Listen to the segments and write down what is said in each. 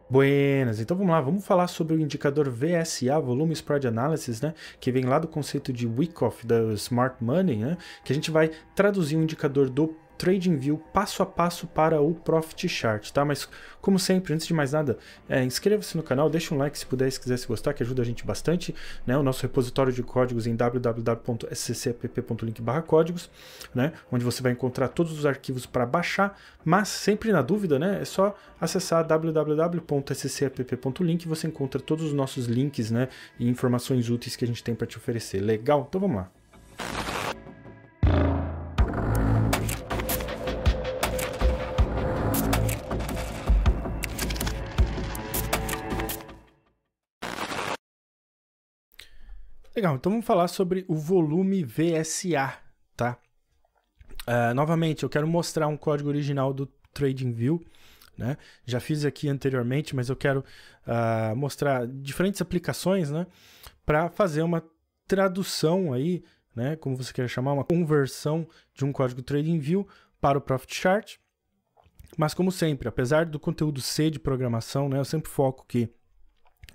Buenas, então vamos lá, vamos falar sobre o indicador VSA, Volume Spread Analysis, né, que vem lá do conceito de Wyckoff, da Smart Money, né, que a gente vai traduzir o indicador do TradingView passo a passo para o Profit Chart, tá? Mas como sempre, antes de mais nada, inscreva-se no canal, deixa um like se puder, se quiser, se gostar, que ajuda a gente bastante, né? O nosso repositório de códigos em www.sccapp.link/códigos, né? Onde você vai encontrar todos os arquivos para baixar, mas sempre na dúvida, né? É só acessar www.sccapp.link e você encontra todos os nossos links, né? E informações úteis que a gente tem para te oferecer. Legal? Então vamos lá. Legal, então vamos falar sobre o volume VSA, tá? Novamente, eu quero mostrar um código original do TradingView, né? Já fiz aqui anteriormente, mas eu quero mostrar diferentes aplicações, né? Para fazer uma tradução aí, né? Como você quer chamar, uma conversão de um código TradingView para o Profit Chart. Mas como sempre, apesar do conteúdo ser de programação, né? Eu sempre foco que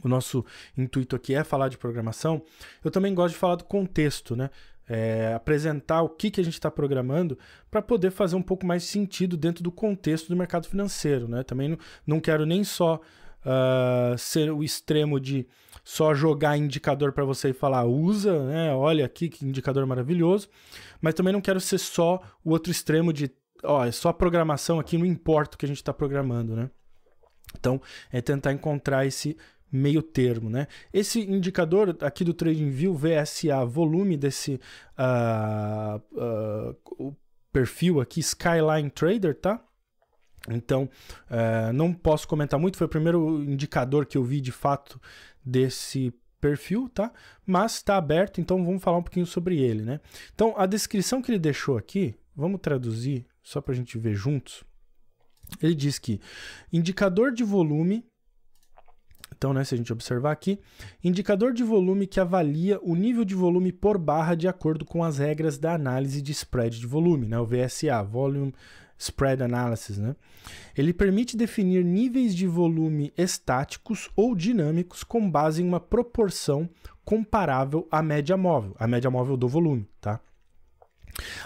o nosso intuito aqui é falar de programação. Eu também gosto de falar do contexto, né? Apresentar o que a gente está programando para poder fazer um pouco mais sentido dentro do contexto do mercado financeiro, né? Também não quero nem só ser o extremo de só jogar indicador para você e falar usa, né? Olha aqui que indicador maravilhoso, mas também não quero ser só o outro extremo de é só programação aqui, não importa o que a gente está programando, né? Então, é tentar encontrar esse meio termo, né? Esse indicador aqui do TradingView, VSA, volume desse o perfil aqui, Skyline Trader, tá? Então, não posso comentar muito, foi o primeiro indicador que eu vi de fato desse perfil, tá? Mas está aberto, então vamos falar um pouquinho sobre ele, né? Então, a descrição que ele deixou aqui, vamos traduzir só para a gente ver juntos. Ele diz que indicador de volume. Então, né, se a gente observar aqui, indicador de volume que avalia o nível de volume por barra de acordo com as regras da análise de spread de volume, né, o VSA, Volume Spread Analysis, né? Ele permite definir níveis de volume estáticos ou dinâmicos com base em uma proporção comparável à média móvel do volume, tá?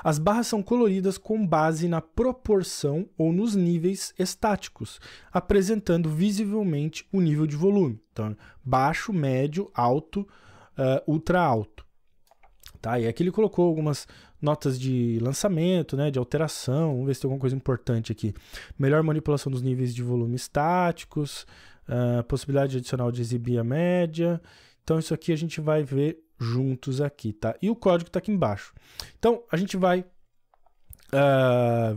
As barras são coloridas com base na proporção ou nos níveis estáticos, apresentando visivelmente o nível de volume. Então, baixo, médio, alto, ultra alto. Tá? E aqui ele colocou algumas notas de lançamento, né, de alteração. Vamos ver se tem alguma coisa importante aqui. Melhor manipulação dos níveis de volume estáticos, possibilidade adicional de exibir a média. Então, isso aqui a gente vai ver juntos aqui, tá? E o código está aqui embaixo. Então, a gente vai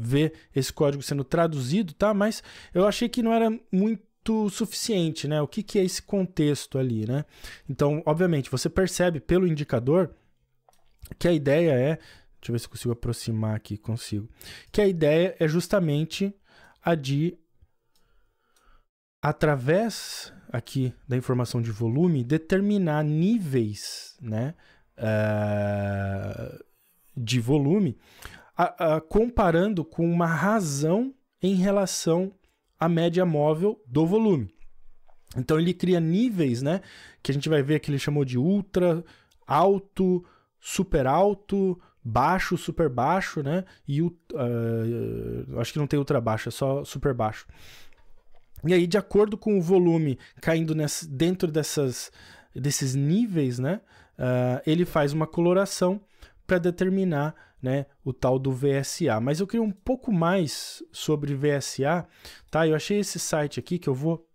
ver esse código sendo traduzido, tá? Mas eu achei que não era muito suficiente, né? O que é esse contexto ali, né? Então, obviamente, você percebe pelo indicador que a ideia é... Deixa eu ver se eu consigo aproximar aqui, consigo. Que a ideia é justamente a de, através aqui da informação de volume, determinar níveis, né, de volume, comparando com uma razão em relação à média móvel do volume. Então ele cria níveis, né, que a gente vai ver que ele chamou de ultra, alto, super alto, baixo, super baixo, né, e acho que não tem ultra baixo, é só super baixo. E aí, de acordo com o volume caindo dentro desses níveis, né, ele faz uma coloração para determinar, né, o tal do VSA. Mas eu queria um pouco mais sobre VSA, tá? Eu achei esse site aqui que eu vou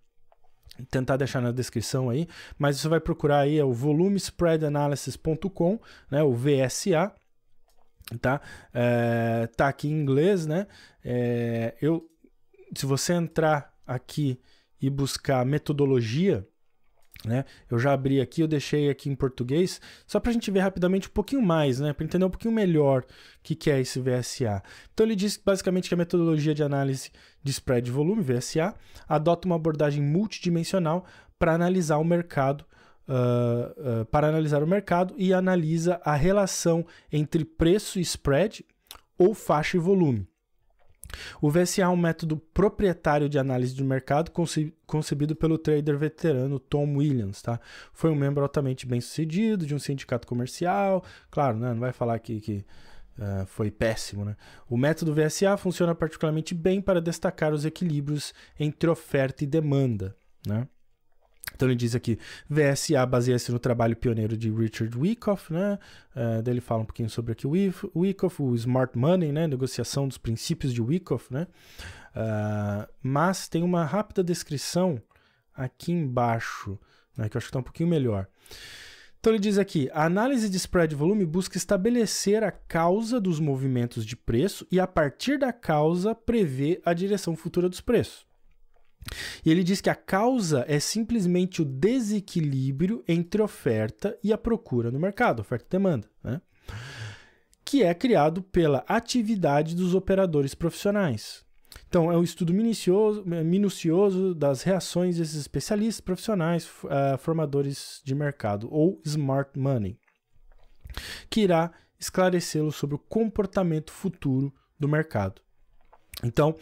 tentar deixar na descrição aí, mas você vai procurar aí, é o volumespreadanalysis.com, né, o VSA, tá? Tá aqui em inglês, né? Se você entrar aqui e buscar metodologia, né? Eu já abri aqui, eu deixei aqui em português, só para a gente ver rapidamente um pouquinho mais, né? Para entender um pouquinho melhor o que é esse VSA. Então ele diz basicamente que a metodologia de análise de spread de volume, VSA, adota uma abordagem multidimensional para analisar o mercado, e analisa a relação entre preço e spread ou faixa e volume. O VSA é um método proprietário de análise do mercado concebido pelo trader veterano Tom Williams, tá? Foi um membro altamente bem-sucedido de um sindicato comercial. Claro, né? Não vai falar que foi péssimo, né? O método VSA funciona particularmente bem para destacar os equilíbrios entre oferta e demanda, né? Então ele diz aqui, VSA baseia-se no trabalho pioneiro de Richard Wyckoff, né? Daí ele fala um pouquinho sobre aqui o Wyckoff, o Smart Money, né? Negociação dos princípios de Wyckoff, né? Mas tem uma rápida descrição aqui embaixo, né? Que eu acho que está um pouquinho melhor. Então ele diz aqui, a análise de spread volume busca estabelecer a causa dos movimentos de preço e a partir da causa prever a direção futura dos preços. E ele diz que a causa é simplesmente o desequilíbrio entre oferta e a procura no mercado, oferta e demanda, né? Que é criado pela atividade dos operadores profissionais. Então, é um estudo minucioso das reações desses especialistas profissionais, formadores de mercado, ou smart money, que irá esclarecê-lo sobre o comportamento futuro do mercado. Então,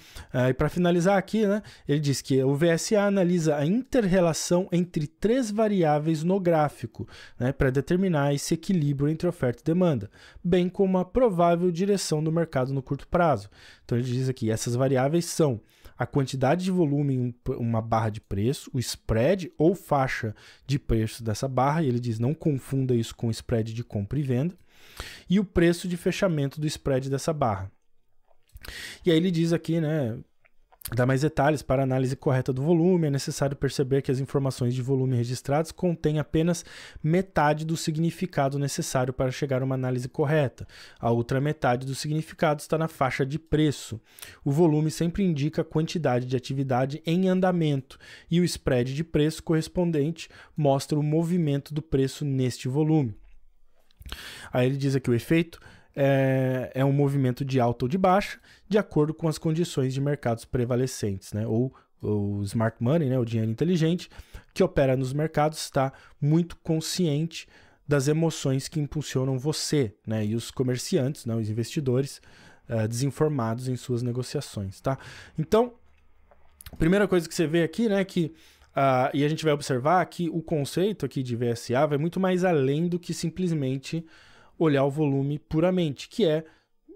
para finalizar aqui, né, ele diz que o VSA analisa a inter-relação entre 3 variáveis no gráfico, né, para determinar esse equilíbrio entre oferta e demanda, bem como a provável direção do mercado no curto prazo. Então, ele diz aqui, essas variáveis são a quantidade de volume em uma barra de preço, o spread ou faixa de preço dessa barra, e ele diz não confunda isso com o spread de compra e venda, e o preço de fechamento do spread dessa barra. E aí ele diz aqui, né, dá mais detalhes, para a análise correta do volume, é necessário perceber que as informações de volume registradas contêm apenas metade do significado necessário para chegar a uma análise correta. A outra metade do significado está na faixa de preço. O volume sempre indica a quantidade de atividade em andamento e o spread de preço correspondente mostra o movimento do preço neste volume. Aí ele diz aqui o efeito é um movimento de alta ou de baixa, de acordo com as condições de mercados prevalecentes, né? Ou o smart money, né? O dinheiro inteligente, que opera nos mercados, está muito consciente das emoções que impulsionam você, né? E os comerciantes, né? Os investidores desinformados em suas negociações, tá? Então, a primeira coisa que você vê aqui, né? Que e a gente vai observar que o conceito aqui de VSA vai muito mais além do que simplesmente olhar o volume puramente, que é,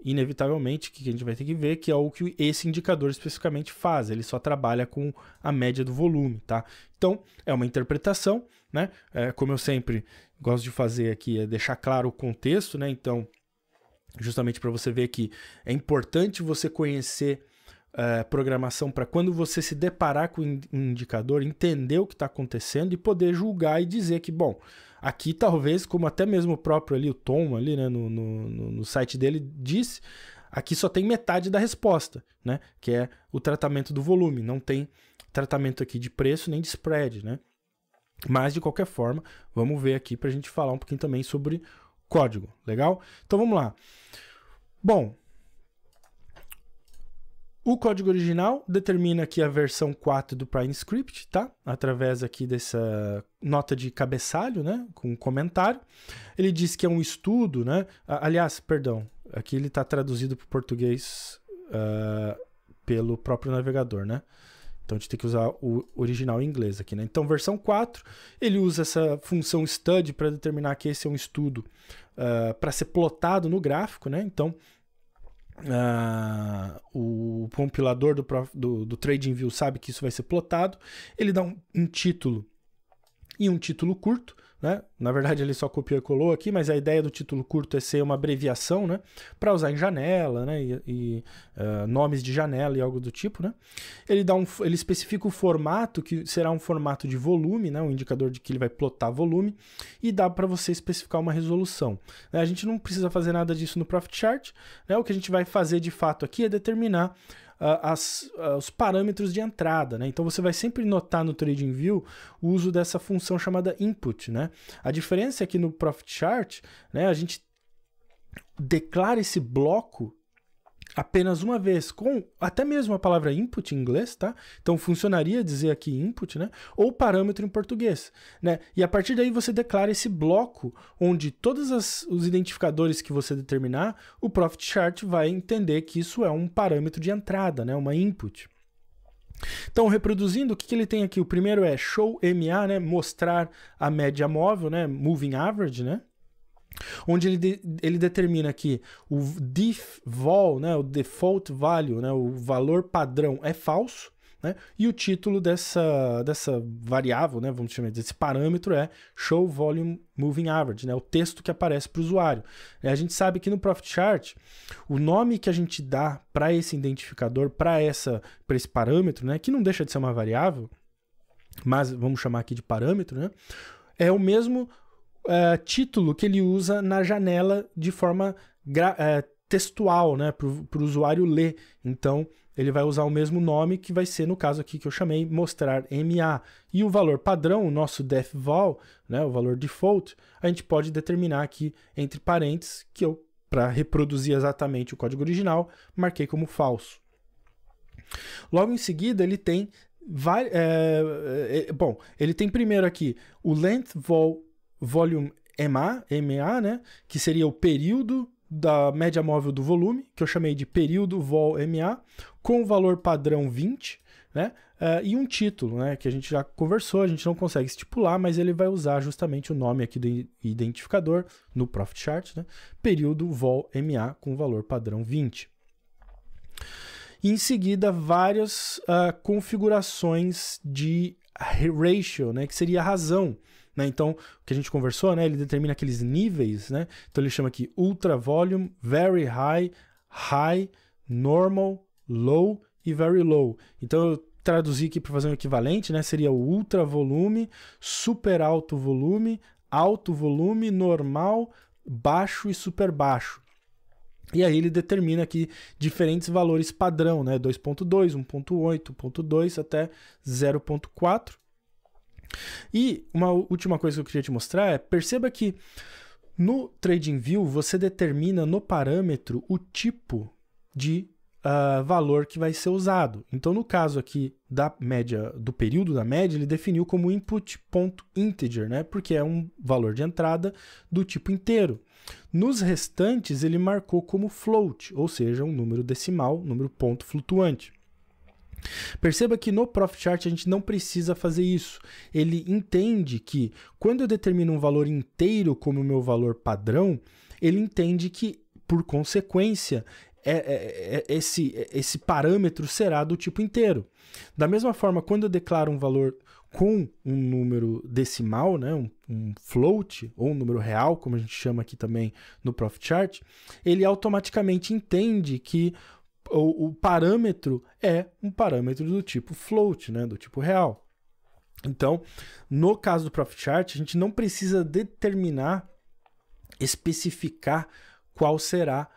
inevitavelmente, que a gente vai ter que ver, que é o que esse indicador especificamente faz, ele só trabalha com a média do volume, tá? Então, é uma interpretação, né? Como eu sempre gosto de fazer aqui, é deixar claro o contexto, né? Então, justamente para você ver que é importante você conhecer programação para quando você se deparar com um indicador, entender o que está acontecendo e poder julgar e dizer que, bom, aqui talvez, como até mesmo o próprio ali, o Tom ali, né, no site dele disse, aqui só tem metade da resposta, né, que é o tratamento do volume, não tem tratamento aqui de preço nem de spread, né. Mas, de qualquer forma, vamos ver aqui para a gente falar um pouquinho também sobre código, legal? Então vamos lá. Bom, o código original determina aqui a versão 4 do Prime Script, tá? Através aqui dessa nota de cabeçalho, né? Com um comentário. Ele diz que é um estudo, né? Aliás, perdão, aqui ele está traduzido para o português pelo próprio navegador, né? Então a gente tem que usar o original em inglês aqui, né? Então, versão 4, ele usa essa função study para determinar que esse é um estudo para ser plotado no gráfico, né? Então, o compilador do TradingView sabe que isso vai ser plotado, ele dá um título e um título curto, né? Na verdade ele só copiou e colou aqui, mas a ideia do título curto é ser uma abreviação, né? Para usar em janela, né? E nomes de janela e algo do tipo, né? Ele especifica o formato, que será um formato de volume, né? Um indicador de que ele vai plotar volume, e dá para você especificar uma resolução. A gente não precisa fazer nada disso no Profit Chart, né? O que a gente vai fazer de fato aqui é determinar os parâmetros de entrada, né? Então você vai sempre notar no TradingView o uso dessa função chamada input, né? A diferença é que no Profit Chart, né, a gente declara esse bloco apenas uma vez, com até mesmo a palavra input em inglês, tá? Então funcionaria dizer aqui input, né? Ou parâmetro em português, né? E a partir daí você declara esse bloco onde todos os identificadores que você determinar, o Profit Chart vai entender que isso é um parâmetro de entrada, né? Uma input. Então, reproduzindo, o que ele tem aqui? O primeiro é show MA, né? Mostrar a média móvel, né? Moving average, né? Onde ele determina que o default, né, o default value, né, o valor padrão é falso, né, e o título dessa variável, né, vamos chamar desse parâmetro é show volume moving average, né, o texto que aparece para o usuário. A gente sabe que no Profit Chart, o nome que a gente dá para esse identificador, para esse parâmetro, né, que não deixa de ser uma variável, mas vamos chamar aqui de parâmetro, né, é o mesmo título que ele usa na janela de forma textual, né, para o usuário ler. Então, ele vai usar o mesmo nome que vai ser, no caso aqui que eu chamei, mostrar MA. E o valor padrão, o nosso defval, né, o valor default, a gente pode determinar aqui entre parênteses, que eu, para reproduzir exatamente o código original, marquei como falso. Logo em seguida, ele tem ele tem primeiro aqui o length volume MA, né, que seria o período da média móvel do volume, que eu chamei de período vol MA, com o valor padrão 20, né, e um título, né, que a gente já conversou, a gente não consegue estipular, mas ele vai usar justamente o nome aqui do identificador no Profit Chart, né, período vol MA com o valor padrão 20. E em seguida, várias configurações de ratio, né, que seria a razão. Né? Então, o que a gente conversou, né, ele determina aqueles níveis, né? Então ele chama aqui Ultra Volume, Very High, High, Normal, Low e Very Low. Então eu traduzi aqui para fazer um equivalente, né? Seria o Ultra Volume, Super Alto Volume, Alto Volume, Normal, Baixo e Super Baixo. E aí ele determina aqui diferentes valores padrão, né? 2.2, 1.8, 1.2 até 0.4. E uma última coisa que eu queria te mostrar é, perceba que no TradingView você determina no parâmetro o tipo de valor que vai ser usado. Então no caso aqui da média, do período da média, ele definiu como input.integer, né? Porque é um valor de entrada do tipo inteiro. Nos restantes ele marcou como float, ou seja, um número decimal, número ponto flutuante. Perceba que no Profit Chart a gente não precisa fazer isso. Ele entende que quando eu determino um valor inteiro como o meu valor padrão, ele entende que, por consequência, esse parâmetro será do tipo inteiro. Da mesma forma, quando eu declaro um valor com um número decimal, né, um float, ou um número real, como a gente chama aqui também no Profit Chart, ele automaticamente entende que o parâmetro é um parâmetro do tipo float, né, do tipo real. Então, no caso do Profit Chart, a gente não precisa determinar, especificar qual será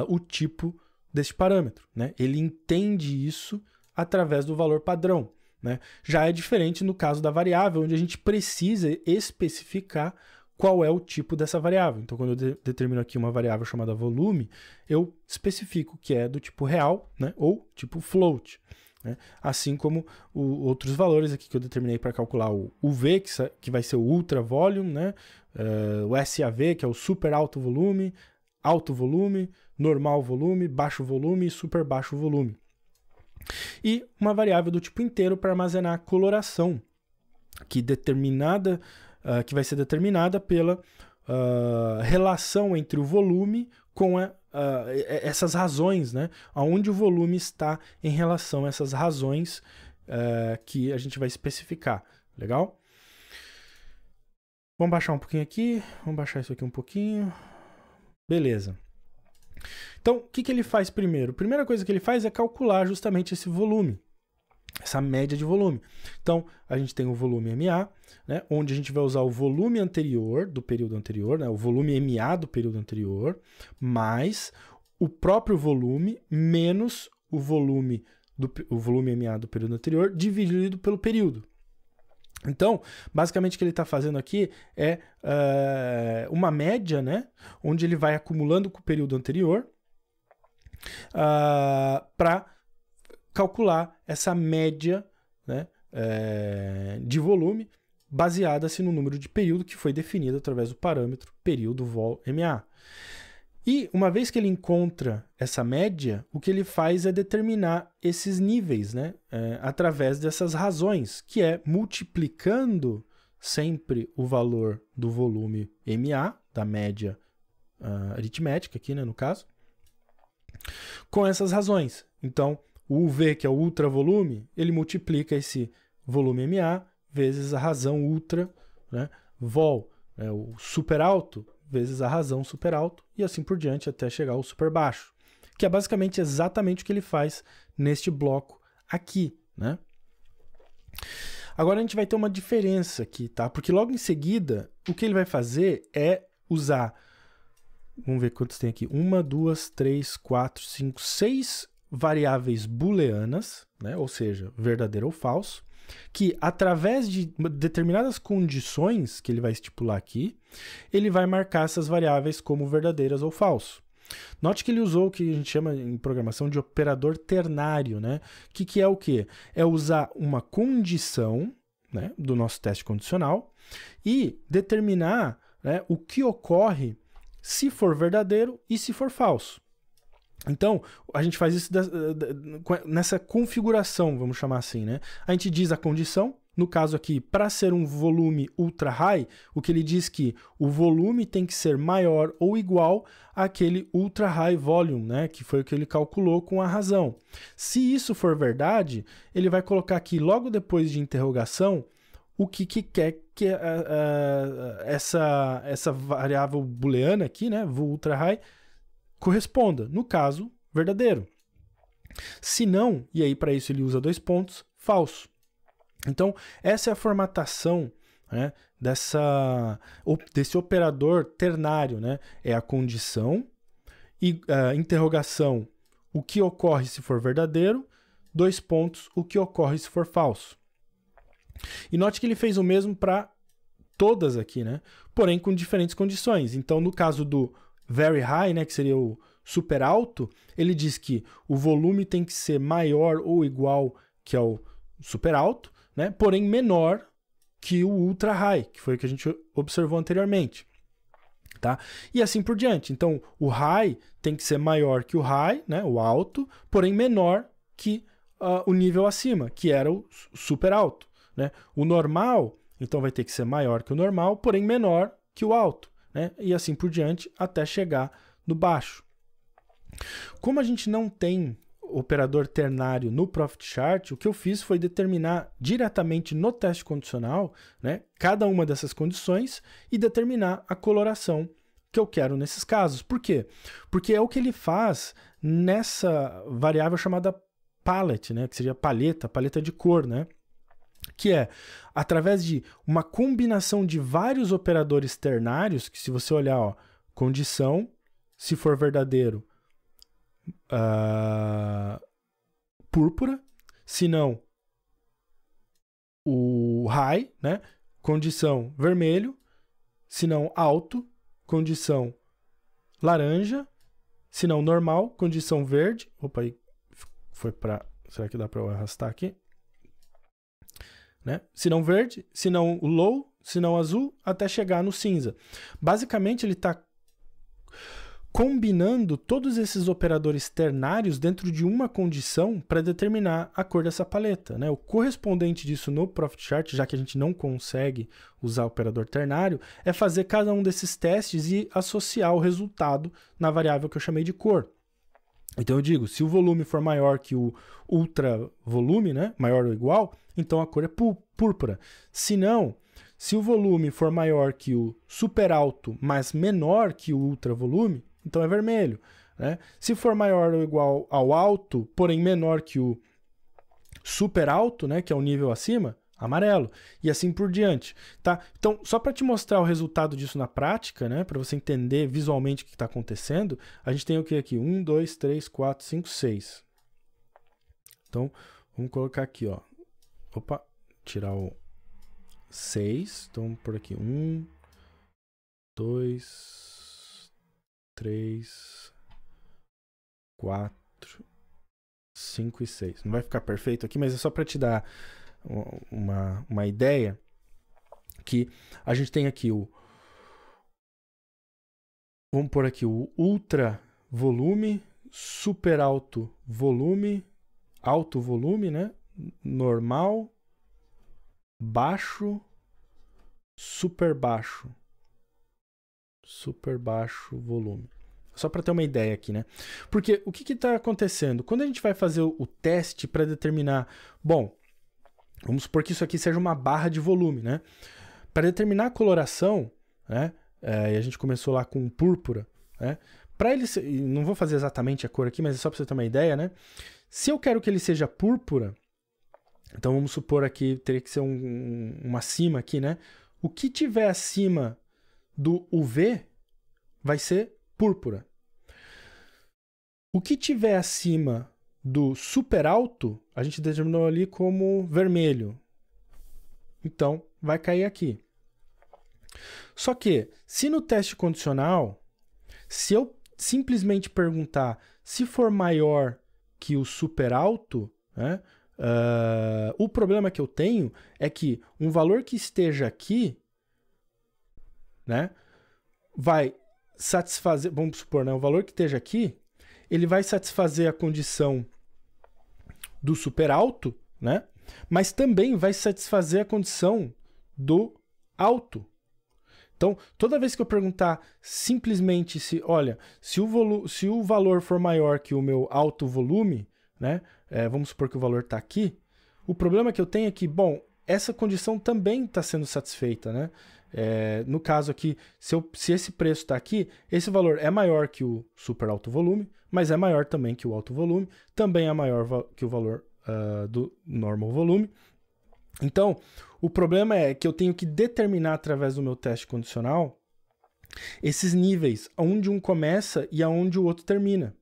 o tipo desse parâmetro, né? Ele entende isso através do valor padrão, né? Já é diferente no caso da variável, onde a gente precisa especificar qual é o tipo dessa variável. Então, quando eu determino aqui uma variável chamada volume, eu especifico que é do tipo real, né, ou tipo float. Né? Assim como outros valores aqui que eu determinei para calcular o UV, que vai ser o Ultra Volume, né, o SAV, que é o Super Alto Volume, Normal Volume, Baixo Volume e Super Baixo Volume. E uma variável do tipo inteiro para armazenar a coloração, que vai ser determinada pela relação entre o volume com essas razões, né? Onde o volume está em relação a essas razões que a gente vai especificar. Legal? Vamos baixar um pouquinho aqui. Vamos baixar isso aqui um pouquinho. Beleza. Então, o que ele faz primeiro? A primeira coisa que ele faz é calcular justamente esse volume, essa média de volume. Então, a gente tem o volume MA, né, onde a gente vai usar o volume anterior, do período anterior, né, o volume MA do período anterior, mais o próprio volume, menos o volume MA do período anterior, dividido pelo período. Então, basicamente o que ele está fazendo aqui é uma média, né, onde ele vai acumulando com o período anterior, para calcular essa média, né, de volume baseada-se no número de período que foi definido através do parâmetro período vol-MA. E uma vez que ele encontra essa média, o que ele faz é determinar esses níveis, né, através dessas razões, que é multiplicando sempre o valor do volume MA, da média aritmética aqui, né, no caso, com essas razões. Então, o UV, que é o ultravolume, ele multiplica esse volume MA vezes a razão ultra, né, vol, o super alto, vezes a razão super alto, e assim por diante até chegar ao super baixo, que é basicamente exatamente o que ele faz neste bloco aqui, né? Agora a gente vai ter uma diferença aqui, tá? Porque logo em seguida, o que ele vai fazer é usar, vamos ver quantos tem aqui, 1, 2, 3, 4, 5, 6 variáveis booleanas, né? Ou seja, verdadeiro ou falso, que através de determinadas condições que ele vai estipular aqui, ele vai marcar essas variáveis como verdadeiras ou falso. Note que ele usou o que a gente chama em programação de operador ternário, né? Que é o quê? É usar uma condição, né, do nosso teste condicional e determinar, né, o que ocorre se for verdadeiro e se for falso. Então, a gente faz isso nessa configuração, vamos chamar assim, né? A gente diz a condição, no caso aqui, para ser um volume ultra high, o que ele diz que o volume tem que ser maior ou igual àquele ultra high volume, né? Que foi o que ele calculou com a razão. Se isso for verdade, ele vai colocar aqui, logo depois de interrogação, o que quer que essa variável booleana aqui, né? Ultra high, corresponda, no caso, verdadeiro. Se não, e aí para isso ele usa 2 pontos, falso. Então, essa é a formatação, né, desse operador ternário, né? É a condição, e interrogação, o que ocorre se for verdadeiro, 2 pontos, o que ocorre se for falso. E note que ele fez o mesmo para todas aqui, né? Porém com diferentes condições. Então, no caso do very high, né, que seria o super alto, ele diz que o volume tem que ser maior ou igual que ao super alto, né, porém menor que o ultra high, que foi o que a gente observou anteriormente. Tá? E assim por diante. Então, o high tem que ser maior que o high, né, o alto, porém menor que o nível acima, que era o super alto. Né? O normal, então, vai ter que ser maior que o normal, porém menor que o alto. Né? E assim por diante, até chegar no baixo. Como a gente não tem operador ternário no Profit Chart, o que eu fiz foi determinar diretamente no teste condicional, né, cada uma dessas condições e determinar a coloração que eu quero nesses casos. Por quê? Porque é o que ele faz nessa variável chamada palette, né, que seria paleta de cor, né? Que é através de uma combinação de vários operadores ternários, que se você olhar, ó, condição, se for verdadeiro, púrpura, se não o high, né? Condição vermelho, se não alto, condição laranja, se não normal, condição verde. Opa, aí foi para, será que dá para eu arrastar aqui? Né? Se não verde, se não o low, se não azul, até chegar no cinza. Basicamente, ele está combinando todos esses operadores ternários dentro de uma condição para determinar a cor dessa paleta. Né? O correspondente disso no Profit Chart, já que a gente não consegue usar o operador ternário, é fazer cada um desses testes e associar o resultado na variável que eu chamei de cor. Então eu digo, se o volume for maior que o ultra volume, né, maior ou igual, então a cor é púrpura. Se não, se o volume for maior que o super alto, mas menor que o ultra volume, então é vermelho. Né? Se for maior ou igual ao alto, porém menor que o super alto, né, que é o nível acima, amarelo. E assim por diante. Tá? Então, só para te mostrar o resultado disso na prática, né, para você entender visualmente o que está acontecendo, a gente tem o que aqui? 1, 2, 3, 4, 5, 6. Então, vamos colocar aqui, ó. Opa, tirar o 6. Então, vamos por aqui. 1, 2, 3, 4, 5 e 6. Não vai ficar perfeito aqui, mas é só para te dar uma ideia que a gente tem aqui vamos pôr aqui o ultra volume, super alto volume, né? Normal, baixo, super baixo volume. Só para ter uma ideia aqui, né? Porque o que está acontecendo? Quando a gente vai fazer o teste para determinar... Bom, vamos supor que isso aqui seja uma barra de volume, né? Para determinar a coloração, né? E a gente começou lá com púrpura, né? Para ele ser, não vou fazer exatamente a cor aqui, mas é só para você ter uma ideia, né? Se eu quero que ele seja púrpura, então vamos supor aqui, teria que ser um acima aqui, né? O que tiver acima do UV vai ser púrpura. O que tiver acima do super alto, a gente determinou ali como vermelho. Então, vai cair aqui. Só que, se no teste condicional, se eu simplesmente perguntar se for maior que o super alto, né, o problema que eu tenho é que um valor que esteja aqui, né, vai satisfazer, vamos supor, né, o valor que esteja aqui, ele vai satisfazer a condição do super alto, né, mas também vai satisfazer a condição do alto. Então, toda vez que eu perguntar simplesmente se, olha, se o valor for maior que o meu alto volume, né, vamos supor que o valor está aqui, o problema que eu tenho é que, bom, essa condição também está sendo satisfeita, né? No caso aqui, se esse preço está aqui, esse valor é maior que o super alto volume, mas é maior também que o alto volume, também é maior que o valor do normal volume. Então, o problema é que eu tenho que determinar através do meu teste condicional esses níveis, onde um começa e aonde o outro termina,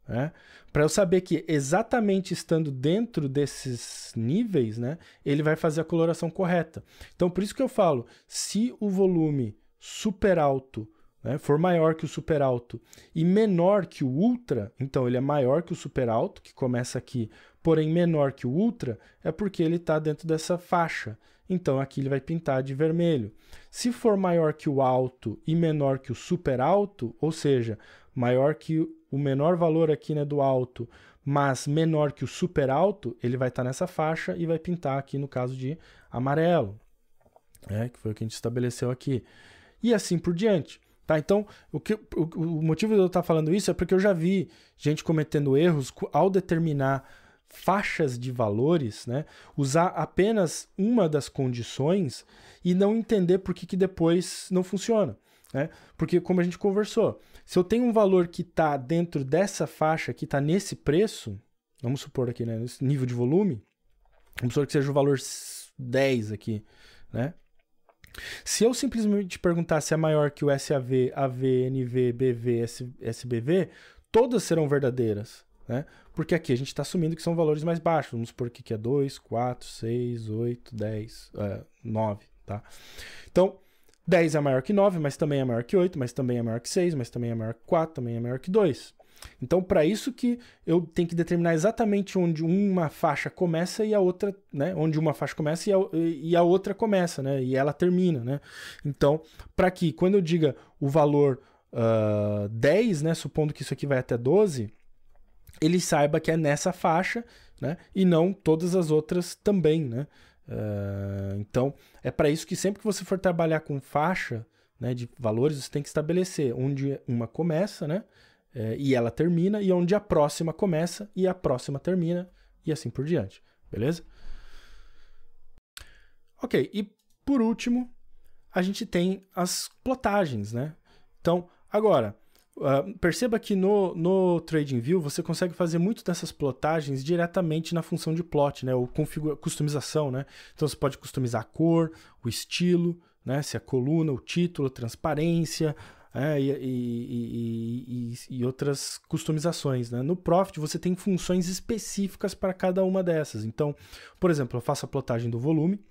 né? Para eu saber que exatamente estando dentro desses níveis, né, ele vai fazer a coloração correta. Então, por isso que eu falo, se o volume super alto, né, for maior que o super alto e menor que o ultra, então ele é maior que o super alto, que começa aqui, porém menor que o ultra, é porque ele está dentro dessa faixa. Então aqui ele vai pintar de vermelho. Se for maior que o alto e menor que o super alto, ou seja, maior que o menor valor aqui, né, do alto, mas menor que o super alto, ele vai estar nessa faixa e vai pintar aqui no caso de amarelo, né, que foi o que a gente estabeleceu aqui. E assim por diante. Tá? Então, o motivo de eu estar falando isso é porque eu já vi gente cometendo erros ao determinar faixas de valores, né, usar apenas uma das condições e não entender por que depois não funciona, né? Porque, como a gente conversou, se eu tenho um valor que está dentro dessa faixa, que está nesse preço, vamos supor aqui, né, nesse nível de volume, vamos supor que seja o valor 10 aqui, né? Se eu simplesmente perguntar se é maior que o SAV, AV, NV, BV, SBV, todas serão verdadeiras, né? Porque aqui a gente está assumindo que são valores mais baixos. Vamos supor que é 2, 4, 6, 8, 10, 9, tá? Então, 10 é maior que 9, mas também é maior que 8, mas também é maior que 6, mas também é maior que 4, também é maior que 2. Então, para isso que eu tenho que determinar exatamente onde uma faixa começa e a outra, né? Onde uma faixa começa e a outra começa, né? E ela termina, né? Então, para que quando eu diga o valor 10, né? Supondo que isso aqui vai até 12, ele saiba que é nessa faixa, né? E não todas as outras também, né? Então, é para isso que sempre que você for trabalhar com faixa, né, de valores, você tem que estabelecer onde uma começa, né? E ela termina, e onde a próxima começa e a próxima termina, e assim por diante, beleza? Ok, e por último, a gente tem as plotagens, né? Então, agora, perceba que no TradingView você consegue fazer muito dessas plotagens diretamente na função de plot, né? Ou customização, né? Então você pode customizar a cor, o estilo, né? Se a coluna, o título, a transparência, e outras customizações, né? No Profit você tem funções específicas para cada uma dessas. Então, por exemplo, eu faço a plotagem do volume,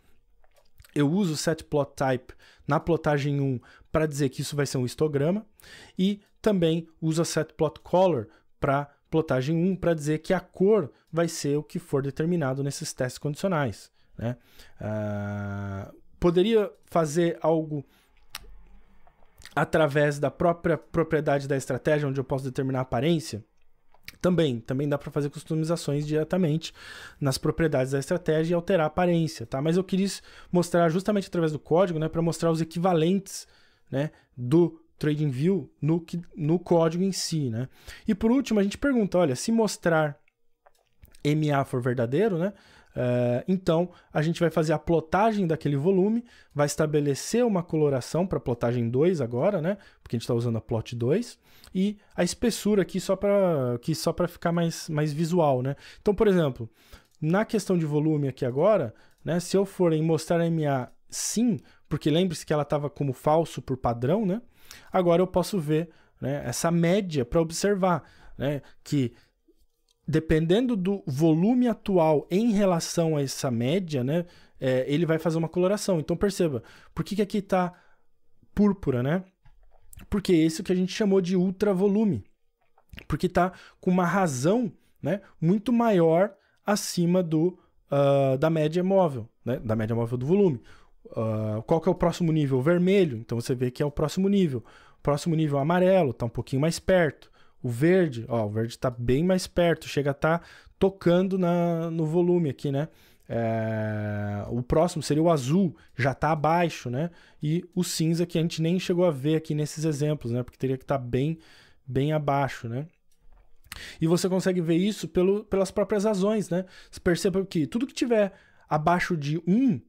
eu uso o setPlotType na plotagem 1 para dizer que isso vai ser um histograma, e também uso a setPlotColor para plotagem 1 para dizer que a cor vai ser o que for determinado nesses testes condicionais, né? Poderia fazer algo através da própria propriedade da estratégia, onde eu posso determinar a aparência? Também dá para fazer customizações diretamente nas propriedades da estratégia e alterar a aparência, tá? Mas eu quis mostrar justamente através do código, né, para mostrar os equivalentes, né, do TradingView no código em si, né? E por último, a gente pergunta, olha, se mostrar MA for verdadeiro, né, então a gente vai fazer a plotagem daquele volume, vai estabelecer uma coloração para plotagem 2 agora, né, porque a gente está usando a plot 2, e a espessura aqui só para ficar mais visual, né? Então, por exemplo, na questão de volume aqui agora, né, se eu for em mostrar MA sim, porque lembre-se que ela estava como falso por padrão, né? Agora eu posso ver, né, essa média para observar, né, que dependendo do volume atual em relação a essa média, né, ele vai fazer uma coloração. Então perceba, por que aqui está púrpura, né? Porque esse é o que a gente chamou de ultravolume, porque está com uma razão, né, muito maior acima da média móvel, né, da média móvel do volume. Qual que é o próximo nível? O vermelho, então você vê que é o próximo nível. O próximo nível amarelo, está um pouquinho mais perto. O verde, o verde está bem mais perto, chega a estar tocando no volume aqui, né? O próximo seria o azul, já está abaixo, né? E o cinza que a gente nem chegou a ver aqui nesses exemplos, né? Porque teria que estar bem abaixo, né? E você consegue ver isso pelas próprias razões, né? Você perceba que tudo que tiver abaixo de 1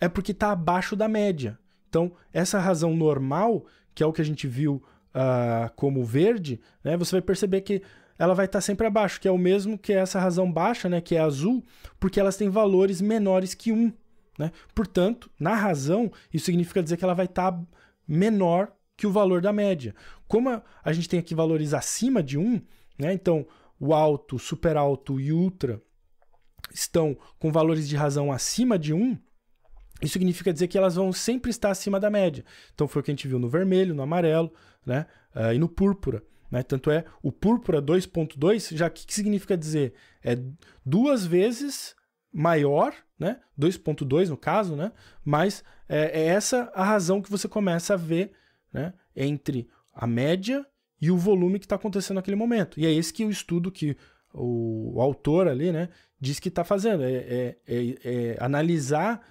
é porque está abaixo da média. Então, essa razão normal, que é o que a gente viu como verde, né, você vai perceber que ela vai estar sempre abaixo, que é o mesmo que essa razão baixa, né, que é azul, porque elas têm valores menores que 1. Né? Portanto, na razão, isso significa dizer que ela vai estar menor que o valor da média. Como a gente tem aqui valores acima de 1, né, então o alto, super alto e ultra estão com valores de razão acima de 1, isso significa dizer que elas vão sempre estar acima da média. Então foi o que a gente viu no vermelho, no amarelo, né? E no púrpura. Né? Tanto é, o púrpura 2.2, já que significa dizer? É 2 vezes maior, né? 2.2 no caso, né? Mas é essa a razão que você começa a ver, né, entre a média e o volume que está acontecendo naquele momento. E é esse que o estudo que o autor ali, né, diz que está fazendo. Analisar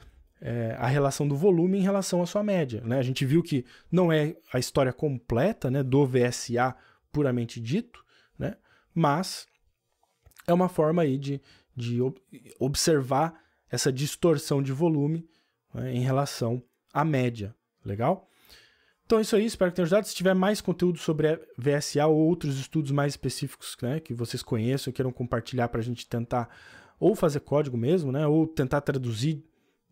a relação do volume em relação à sua média. Né? A gente viu que não é a história completa, né, do VSA puramente dito, né? Mas é uma forma aí de observar essa distorção de volume, né, em relação à média. Legal? Então é isso aí, espero que tenha ajudado. Se tiver mais conteúdo sobre VSA ou outros estudos mais específicos, né, que vocês conheçam e queiram compartilhar para a gente tentar ou fazer código mesmo, né, ou tentar traduzir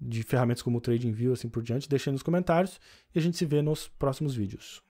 de ferramentas como o TradingView, assim por diante, deixem nos comentários e a gente se vê nos próximos vídeos.